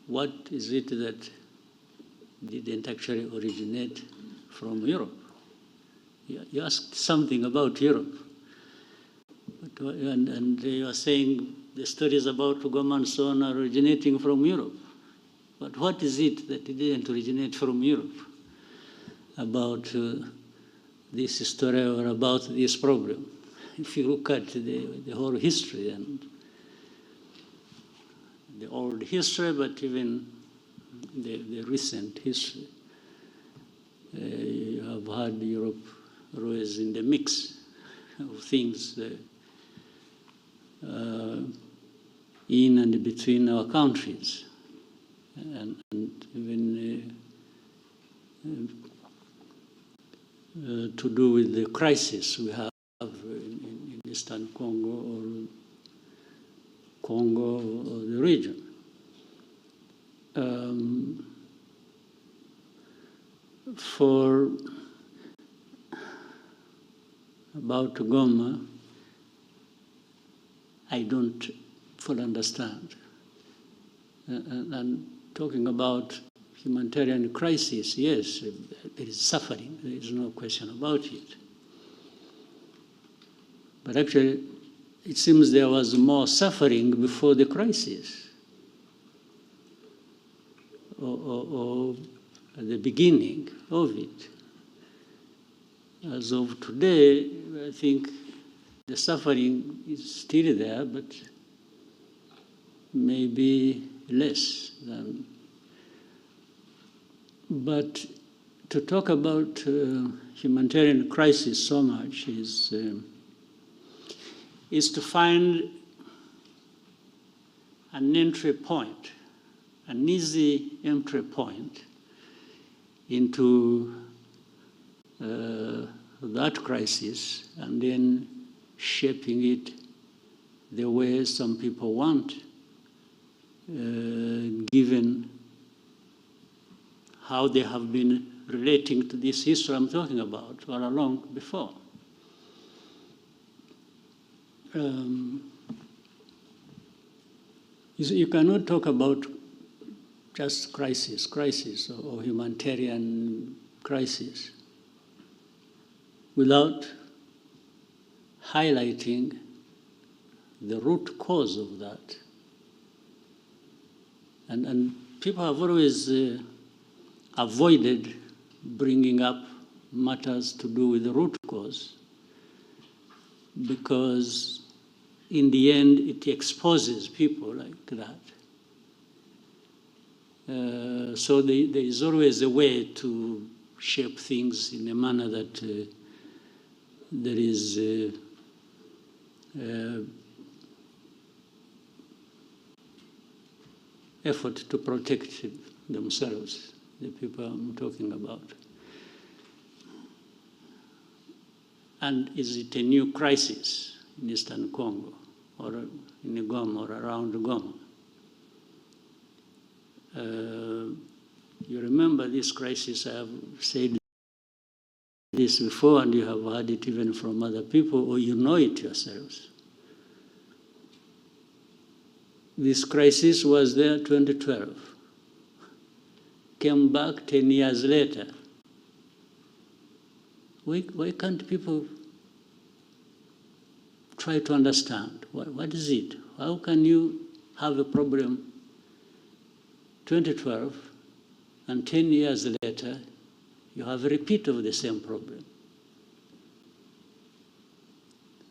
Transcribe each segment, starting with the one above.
what is it that didn't actually originate from Europe? You asked something about Europe, and you are saying the stories about Goma and so on are originating from Europe. But what is it that didn't originate from Europe about this story or about this problem? If you look at the whole history and the old history, but even the recent history, you have had Europe always in the mix of things in and between our countries, and even to do with the crisis we have in Eastern Congo or the region. For about Goma, I don't fully understand. And talking about humanitarian crisis, yes, there is suffering. There is no question about it. But actually, it seems there was more suffering before the crisis, or at the beginning of it. As of today, I think the suffering is still there, but maybe less than. But to talk about humanitarian crisis so much is to find an entry point, an easy entry point into that crisis, and then shaping it the way some people want, given how they have been relating to this history I'm talking about all along before. You cannot talk about just crisis or humanitarian crisis without highlighting the root cause of that. And people have always avoided bringing up matters to do with the root cause, because in the end it exposes people like that. So there is always a way to shape things in a manner that there is effort to protect themselves, the people I'm talking about. And is it a new crisis in Eastern Congo or in Goma or around Goma? You remember this crisis, I have said this before, and you have heard it even from other people, or you know it yourselves. This crisis was there 2012, came back 10 years later. Why can't people try to understand? What is it? How can you have a problem 2012 and 10 years later you have a repeat of the same problem?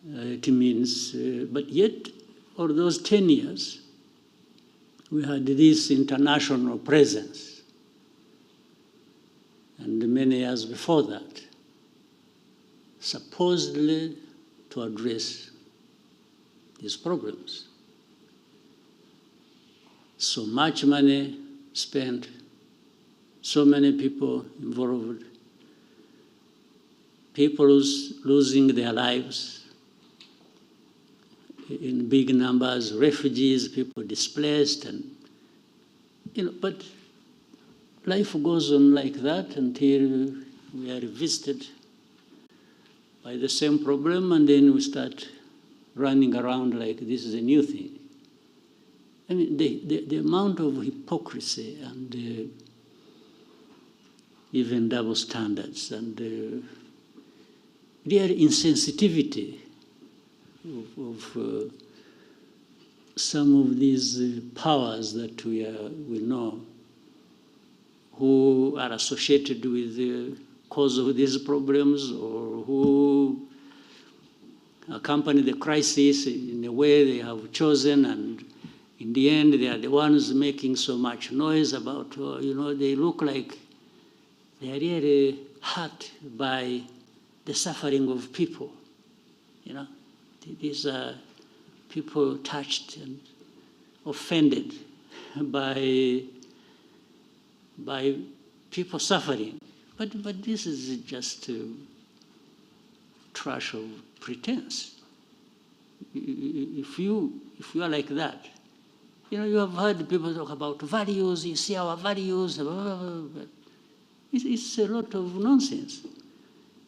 It means, but yet all those 10 years we had this international presence, and many years before that, supposedly to address these problems. So much money spent, so many people involved, people losing their lives in big numbers, refugees, people displaced, and but life goes on like that until we are visited by the same problem, and then we start running around like this is a new thing. I mean, the amount of hypocrisy and even double standards and real insensitivity of some of these powers that we know, who are associated with the cause of these problems, or who accompany the crisis in a way they have chosen, and in the end they are the ones making so much noise about, they look like they are really hurt by the suffering of people. These are people touched and offended by people suffering. But this is just trash of pretense. If you are like that, you have heard people talk about values, you see our values, blah, blah, blah, but it's a lot of nonsense.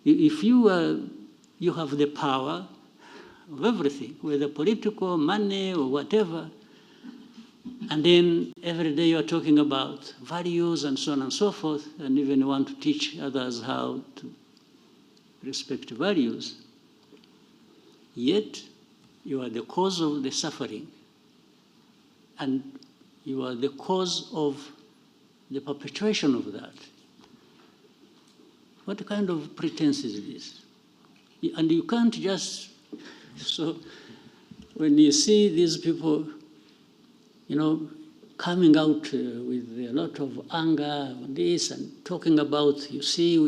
If you have the power of everything, whether political, money, or whatever, and then every day you're talking about values and so on and so forth, and even want to teach others how to respect values, yet you are the cause of the suffering, and you are the cause of the perpetuation of that. What kind of pretense is this? And you can't just... So when you see these people, coming out with a lot of anger on this and talking about, you see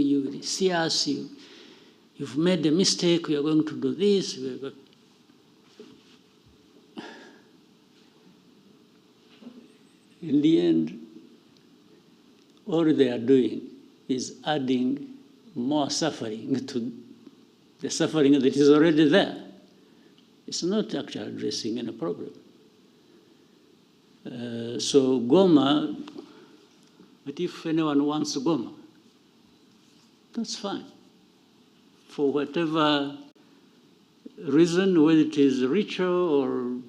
us, you've made a mistake, we are going to do this. In the end, all they are doing is adding more suffering to the suffering that is already there. It's not actually addressing any problem. So Goma, but if anyone wants Goma, that's fine. For whatever reason, whether it is ritual or,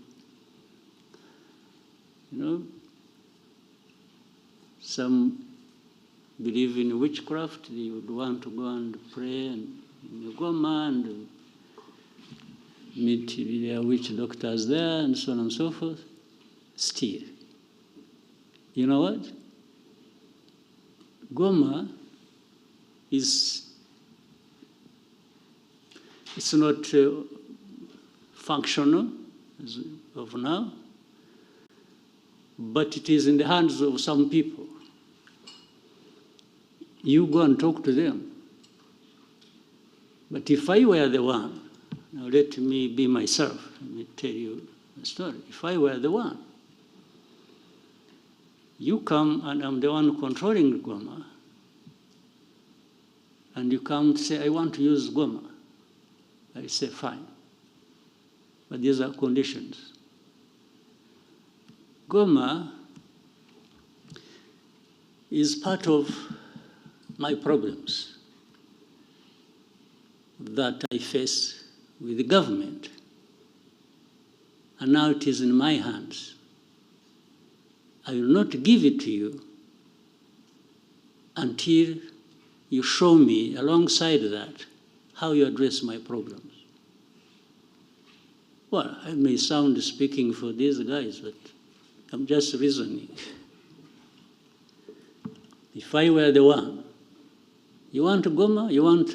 some believe in witchcraft, they would want to go and pray in Goma and meet their witch doctors there and so on and so forth. Still, you know what? Goma it's not functional as of now, but it is in the hands of some people. You go and talk to them. But if I were the one, now let me be myself, let me tell you a story. If I were the one, you come and I'm the one controlling Goma, and you come to say, I want to use Goma. I say, fine. But these are conditions. Goma is part of my problems that I face with the government. And now it is in my hands. I will not give it to you until you show me, alongside that, how you address my problems. Well, I may sound speaking for these guys, but I'm just reasoning. If I were the one, you want Goma, you want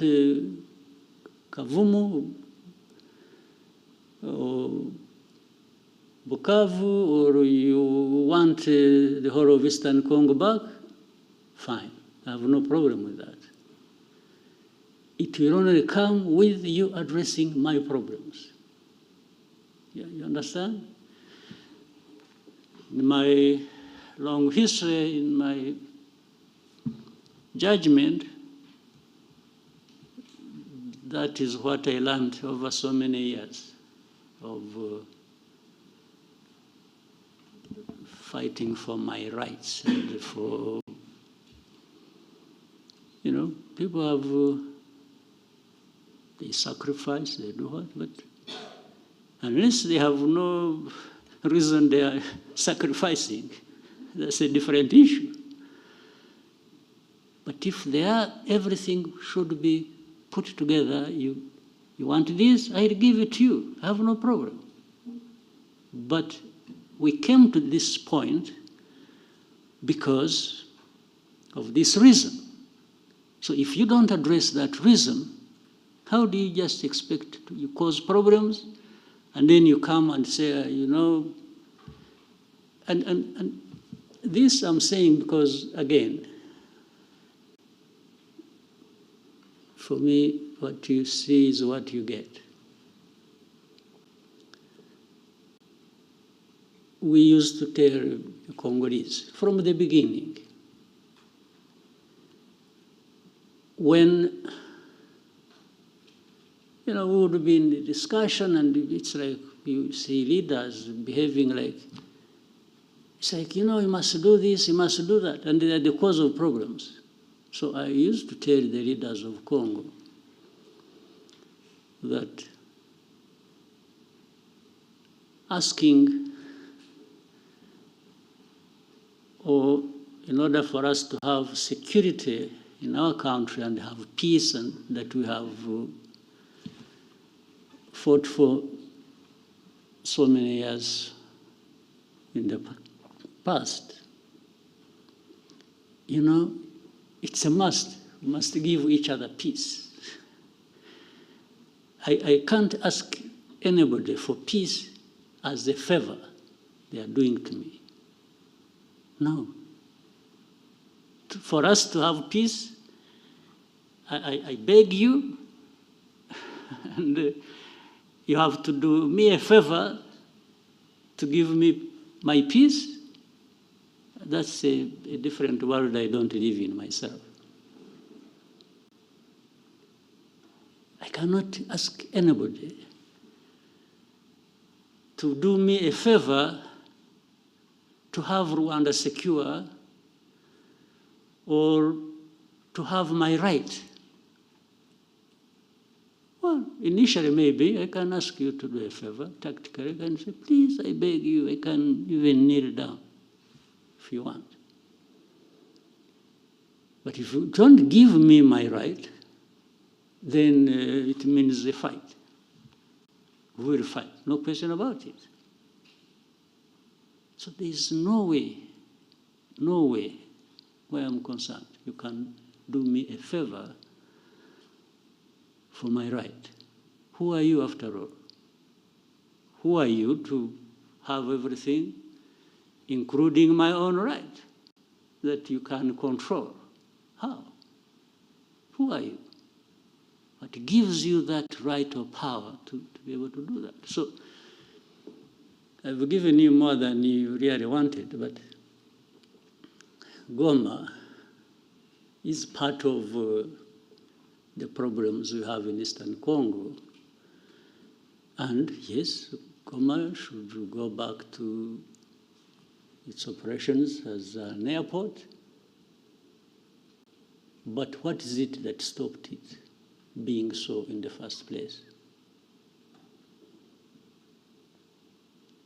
Kavumu, or Bukavu, or you want the whole of Eastern Congo back, fine. I have no problem with that. It will only come with you addressing my problems. Yeah, you understand? In my long history, in my judgment, that is what I learned over so many years of fighting for my rights and for, people have, they sacrifice, they do what, but unless they have no reason they are sacrificing. That's a different issue. But if everything should be put together, you want this, I'll give it to you. I have no problem. But we came to this point because of this reason. So if you don't address that reason, how do you just expect you cause problems, and then you come and say, and this I'm saying because, again, for me, what you see is what you get. We used to tell the Congolese from the beginning, when we would be in the discussion, and it's like you see leaders behaving like, it's like, you must do this, you must do that, and they are the cause of problems. So I used to tell the leaders of Congo that asking, or in order for us to have security in our country and have peace, and that we have fought for so many years in the past, it's a must. We must give each other peace. I can't ask anybody for peace as a favor they are doing to me. No. For us to have peace, I beg you, and you have to do me a favor to give me my peace. That's a different world I don't live in myself. I cannot ask anybody to do me a favor to have Rwanda secure or to have my right. Well, initially maybe I can ask you to do a favor, tactically. I can say, please, I beg you, I can even kneel down if you want. But if you don't give me my right, then it means a fight. We will fight, no question about it. So there is no way, where I'm concerned, you can do me a favor for my right. Who are you after all? Who are you to have everything, including my own right, that you can control? How? Who are you? What gives you that right or power to be able to do that? So I've given you more than you really wanted, but Goma is part of the problems we have in Eastern Congo. And yes, Goma should go back to its operations as an airport. But what is it that stopped it being so in the first place?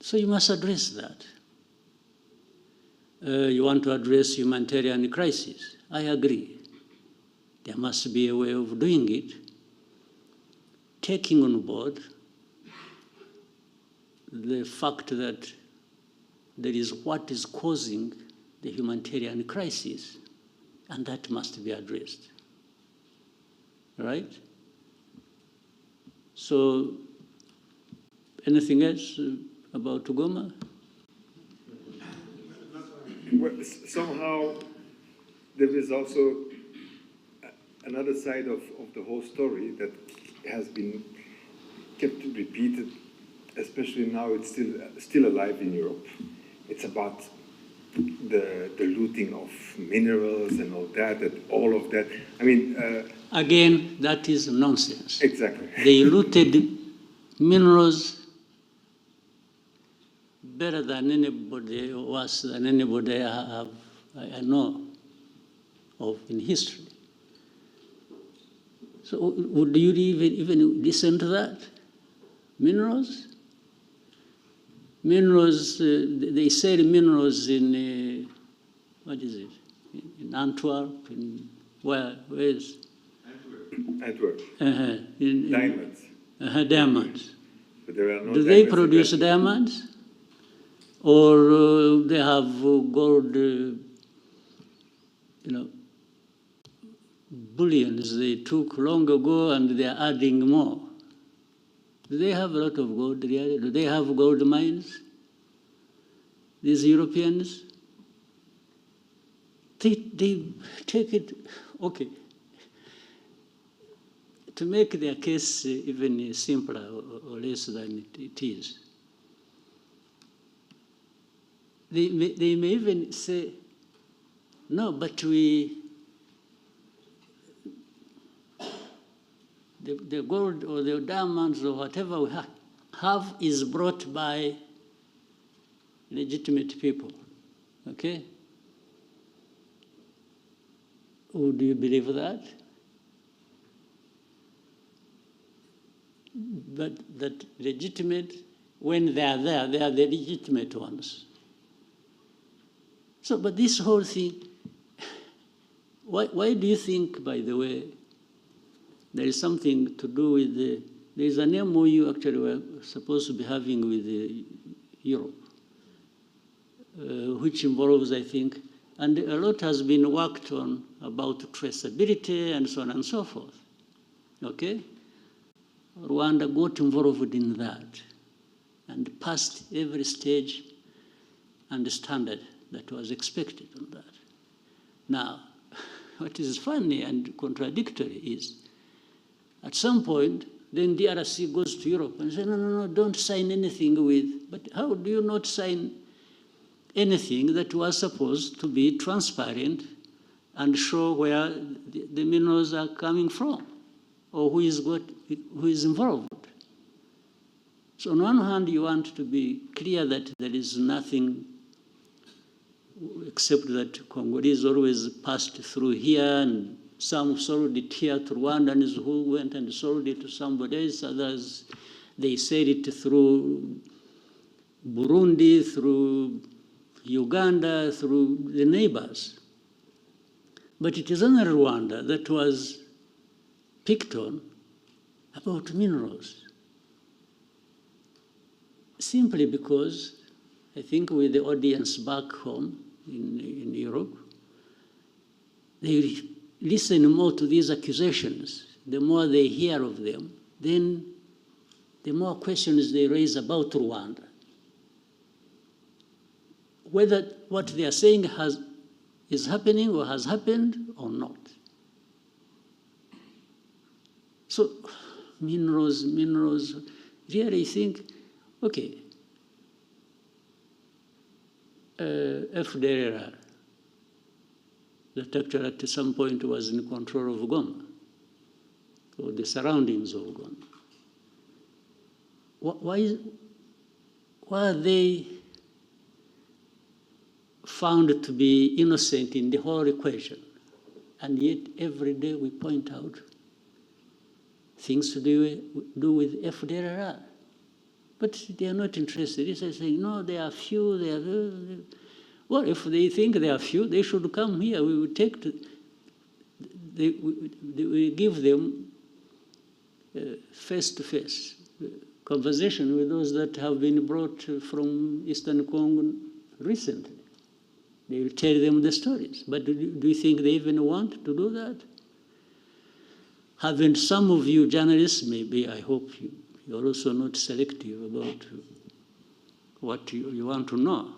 So you must address that. You want to address humanitarian crisis. I agree. There must be a way of doing it, taking on board the fact that there is what is causing the humanitarian crisis, and that must be addressed. Right? So, anything else about Goma? Well, somehow there is also another side of the whole story that has been kept repeated, especially now it's still alive in Europe. It's about the looting of minerals and all of that. I mean... Again, that is nonsense. Exactly. They looted minerals better than anybody, worse than anybody I know of in history. So would you even listen to that? Minerals? minerals, they sell minerals in, what is it? In Antwerp, in where is? Antwerp. Diamonds. Diamonds. But there are no Do they diamonds in produce Belgium. diamonds? Or they have gold, bullions they took long ago and they are adding more. Do they have a lot of gold really? Do they have gold mines? These Europeans? They take it, okay. To make their case even simpler or less than it is, they may even say, no, but the gold or the diamonds or whatever we have is brought by legitimate people, okay? Would you believe that? But that legitimate, when they are there, they are the legitimate ones. So, but this whole thing, why do you think, by the way, there is something to do with there is an MOU actually we're supposed to be having with Europe, which involves, I think, and a lot has been worked on about traceability and so on and so forth, okay? Rwanda got involved in that and passed every stage and standard that was expected on that. Now, what is funny and contradictory is, at some point, then DRC goes to Europe and says, no, don't sign anything with, but how do you not sign anything that was supposed to be transparent and show where the minerals are coming from or who is involved? So on one hand, you want to be clear that there is nothing except that Congolese always passed through here and some sold it here to Rwandans who went and sold it to somebody else. Others, they sell it through Burundi, through Uganda, through the neighbors. But it is only Rwanda that was picked on about minerals. Simply because, I think with the audience back home in Europe, they listen more to these accusations. The more they hear of them, then the more questions they raise about Rwanda. Whether what they are saying is happening or has happened or not. So minerals, really think, okay, FDLR, that actually at some point was in control of Goma, or the surroundings of Goma. Why are they found to be innocent in the whole equation? And yet every day we point out things to do with FDLR. But they are not interested. They say, no, they are few, they are... Well, if they think they are few, they should come here. We will take we give them face-to-face conversation with those that have been brought from Eastern Congo recently. They will tell them the stories. But do you think they even want to do that? Haven't some of you journalists, maybe, I hope you're also not selective about what you want to know.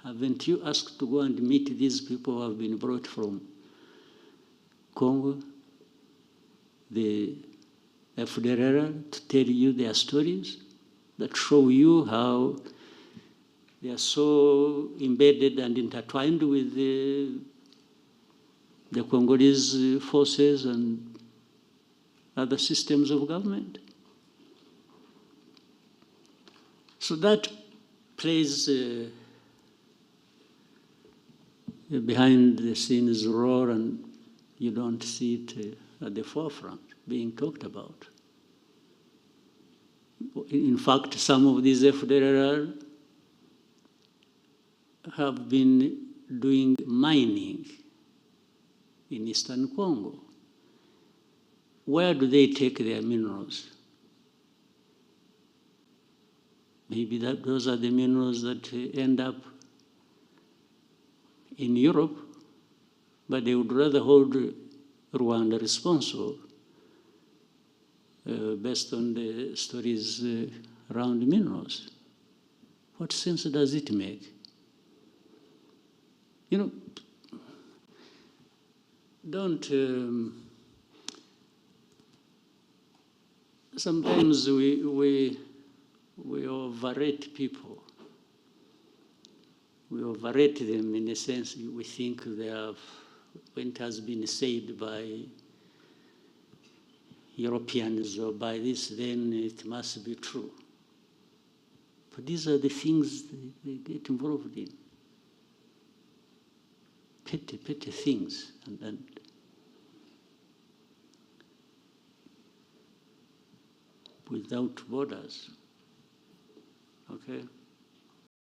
Haven't you asked to go and meet these people who have been brought from Congo, the FDLR, to tell you their stories that show you how they are so embedded and intertwined with the Congolese forces and other systems of government? So that plays behind the scenes role, and you don't see it at the forefront being talked about. In fact, some of these FDLR have been doing mining in Eastern Congo. Where do they take their minerals? Maybe those are the minerals that end up in Europe, but they would rather hold Rwanda responsible based on the stories around minerals. What sense does it make? You know, don't. Sometimes we overrate people. We overrate them in a sense. We think they have, when it has been said by Europeans or by this, then it must be true. But these are the things they get involved in. Petty things. And without borders. Okay?